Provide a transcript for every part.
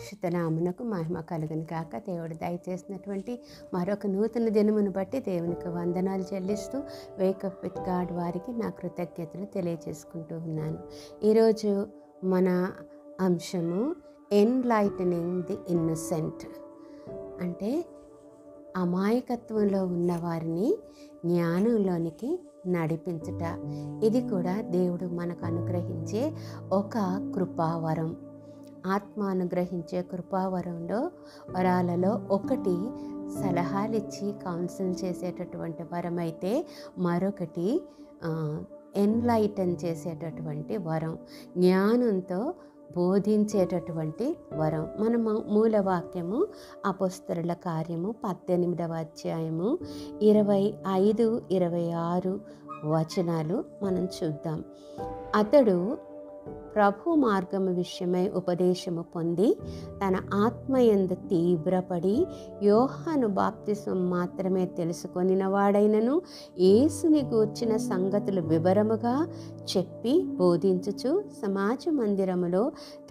పరిశుద్ధ నామమునకు మహిమ కలుగును గాక. దేవుడు దయచేసినటువంటి మరొక నూతన దినమును బట్టి దేవునికి వందనాలు చెల్లిస్తూ వేకప్ విత్ గాడ్ వారికి నా కృతజ్ఞతలు తెలియజేసుకుంటూ ఉన్నాను. ఈరోజు మన అంశము ఎన్లైటనింగ్ ది ఇన్నోసెంట్, అంటే అమాయకత్వంలో ఉన్న వారిని జ్ఞానంలోనికి నడిపించుట. ఇది కూడా దేవుడు మనకు అనుగ్రహించే ఒక కృపావరం. ఆత్మ అనుగ్రహించే కృపావరంలో వరాలలో ఒకటి సలహాలిచ్చి కౌన్సిల్ చేసేటటువంటి వరం అయితే, మరొకటి ఎన్లైటన్ చేసేటటువంటి వరం, జ్ఞానంతో బోధించేటటువంటి వరం. మన మూలవాక్యము అపోస్తలుల కార్యము 18వ అధ్యాయము 25, 26 వచనాలు మనం చూద్దాం. అతడు ప్రభు మార్గము విషయమై ఉపదేశము పొంది తన ఆత్మయందు తీవ్రపడి యోహాను బాప్తిసం మాత్రమే తెలుసుకొనిన వాడైనను యేసుని గూర్చిన సంగతులు వివరముగా చెప్పి బోధించుచు సమాజ మందిరములో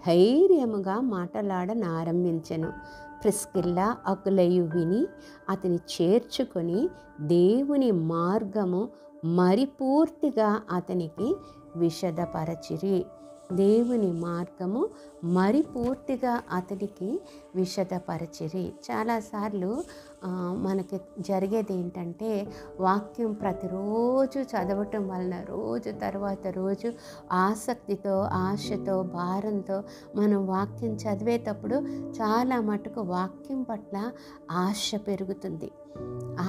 ధైర్యముగా మాటలాడనారంభించెను. ప్రిస్కిల్లా అకులయు విని అతని చేర్చుకొని దేవుని మార్గము మరి పూర్తిగా అతనికి విశదపరచిరి. దేవుని మార్గము మరి పూర్తిగా అతడికి విశదపరచిరి. చాలాసార్లు మనకి జరిగేది ఏంటంటే, వాక్యం ప్రతిరోజు చదవటం వలన రోజు తర్వాత రోజు ఆసక్తితో, ఆశతో, భారంతో మనం వాక్యం చదివేటప్పుడు చాలా మటుకు వాక్యం పట్ల ఆశ పెరుగుతుంది,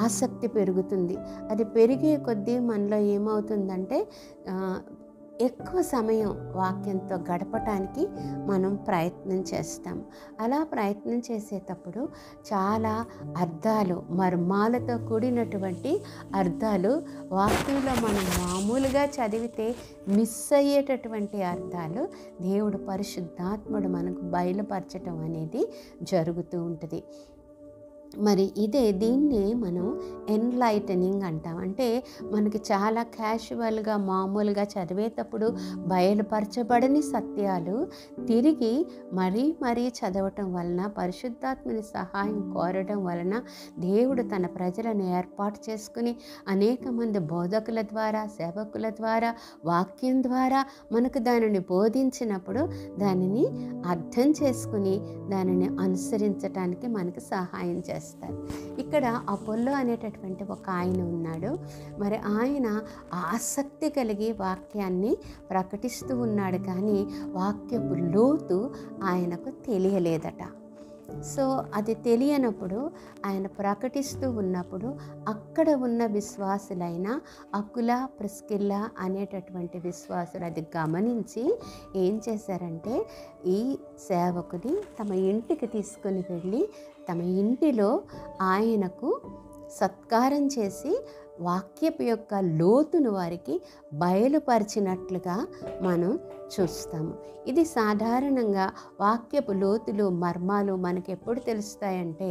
ఆసక్తి పెరుగుతుంది. అది పెరిగే కొద్దీ మనలో ఏమవుతుందంటే ఎక్కువ సమయం వాక్యంతో గడపటానికి మనం ప్రయత్నం చేస్తాం. అలా ప్రయత్నం చేసేటప్పుడు చాలా అర్థాలు, మర్మాలతో కూడినటువంటి అర్థాలు వాక్యంలో మనం మామూలుగా చదివితే మిస్ అయ్యేటటువంటి అర్థాలు దేవుడు పరిశుద్ధాత్ముడు మనకు బయలుపరచటం అనేది జరుగుతూ ఉంటుంది. మరి దీన్నే మనం ఎన్లైటనింగ్ అంటాం. అంటే మనకి చాలా క్యాజువల్గా మామూలుగా చదివేటప్పుడు బయలుపరచబడని సత్యాలు తిరిగి మరీ చదవటం వలన, పరిశుద్ధాత్మని సహాయం కోరడం వలన దేవుడు తన ప్రజలను ఏర్పాటు చేసుకుని అనేక మంది బోధకుల ద్వారా, సేవకుల ద్వారా, వాక్యం ద్వారా మనకు దానిని బోధించినప్పుడు దానిని అర్థం చేసుకుని దానిని అనుసరించటానికి మనకు సహాయం చేస్తారు. ఇక్కడ అపోల్లో అనేటటువంటి ఒక ఆయన ఉన్నాడు. మరి ఆయన ఆసక్తి కలిగి వాక్యాన్ని ప్రకటిస్తూ ఉన్నాడు, కానీ వాక్యపు లోతు ఆయనకు తెలియలేదట. సో అది తెలియనప్పుడు ఆయన ప్రకటిస్తూ ఉన్నప్పుడు అక్కడ ఉన్న విశ్వాసులైన అకుల, ప్రిస్కిల్లా అనేటటువంటి విశ్వాసులు అది గమనించి ఏం చేశారంటే, ఈ సేవకుని తమ ఇంటికి తీసుకొని వెళ్ళి తమ ఇంటిలో ఆయనకు సత్కారం చేసి వాక్యపు యొక్క లోతును వారికి బయలుపరిచినట్లుగా మనం చూస్తాము. ఇది సాధారణంగా వాక్యపు లోతులు, మర్మాలు మనకు ఎప్పుడు తెలుస్తాయంటే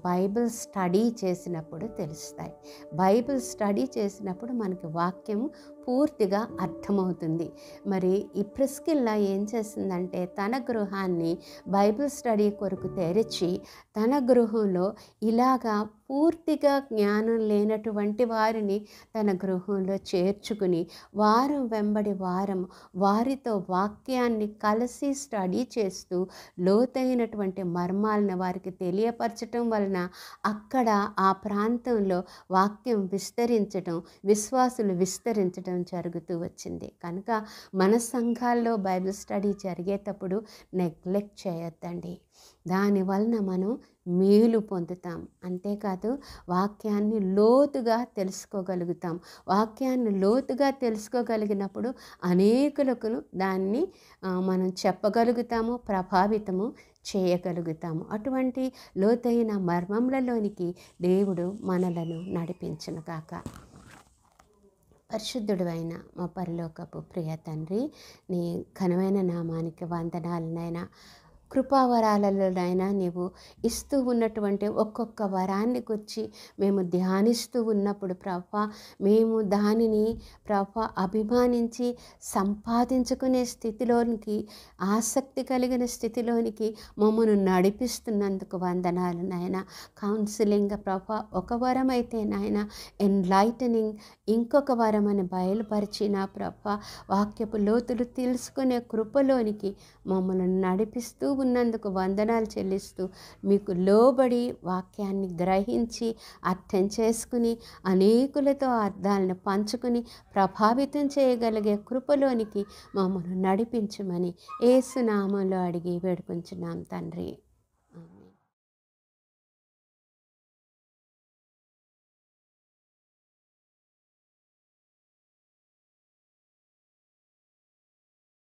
బైబిల్ స్టడీ చేసినప్పుడు తెలుస్తాయి. బైబిల్ స్టడీ చేసినప్పుడు మనకి వాక్యం పూర్తిగా అర్థమవుతుంది. మరి ఈ ప్రిస్కిల్లా ఏం చేసిందంటే, తన గృహాన్ని బైబిల్ స్టడీ కొరకు తెరిచి తన గృహంలో ఇలాగా పూర్తిగా జ్ఞానం లేనటువంటి వారిని తన గృహంలో చేర్చుకుని వారం వెంబడి వారం వారితో వాక్యాన్ని కలిసి స్టడీ చేస్తూ లోతైనటువంటి మర్మాలను వారికి తెలియపరచటం వలన అక్కడ ఆ ప్రాంతంలో వాక్యం విస్తరించటం, విశ్వాసులు విస్తరించటం జరుగుతూ వచ్చింది. కనుక మన సంఘాల్లో బైబిల్ స్టడీ జరిగేటప్పుడు నెగ్లెక్ట్ చేయొద్దండి. దానివలన మనం మేలు పొందుతాం. అంతేకాదు వాక్యాన్ని లోతుగా తెలుసుకోగలుగుతాం. వాక్యాన్ని లోతుగా తెలుసుకోగలిగినప్పుడు అనేకులకు దాన్ని మనం చెప్పగలుగుతాము, ప్రభావితము చేయగలుగుతాము. అటువంటి లోతైన మర్మములలోనికి దేవుడు మనలను నడిపించును గాక. పరిశుద్ధుడు అయిన మా పరలోకపు ప్రియ తండ్రి, నీ ఘనమైన నామానికి వందనాలనైనా. కృపావరాలలోనైనా నీవు ఇస్తూ ఉన్నటువంటి ఒక్కొక్క వరాన్ని గురించి మేము ధ్యానిస్తూ ఉన్నప్పుడు ప్రభా, మేము దానిని ప్రభా అభిమానించి సంపాదించుకునే స్థితిలోనికి, ఆసక్తి కలిగిన స్థితిలోనికి మమ్మను నడిపిస్తున్నందుకు వందనాలు నాయన. కౌన్సిలింగ్ ప్రభా ఒక వరం అయితే నాయన, ఎన్లైటనింగ్ ఇంకొక వరం అని బయలుపరిచిన ప్రభా, వాక్యపు లోతులు తెలుసుకునే కృపలోనికి మమ్మల్ని నడిపిస్తూ ఉన్నందుకు వందనాలు చెల్లిస్తూ, మీకు లోబడి వాక్యాన్ని గ్రహించి అర్థం చేసుకుని అనేకులతో అర్థాలను పంచుకుని ప్రభావితం చేయగలిగే కృపలోనికి మమ్మల్ని నడిపించమని యేసు నామంలో అడిగి వేడుకుంటున్నాం తండ్రి.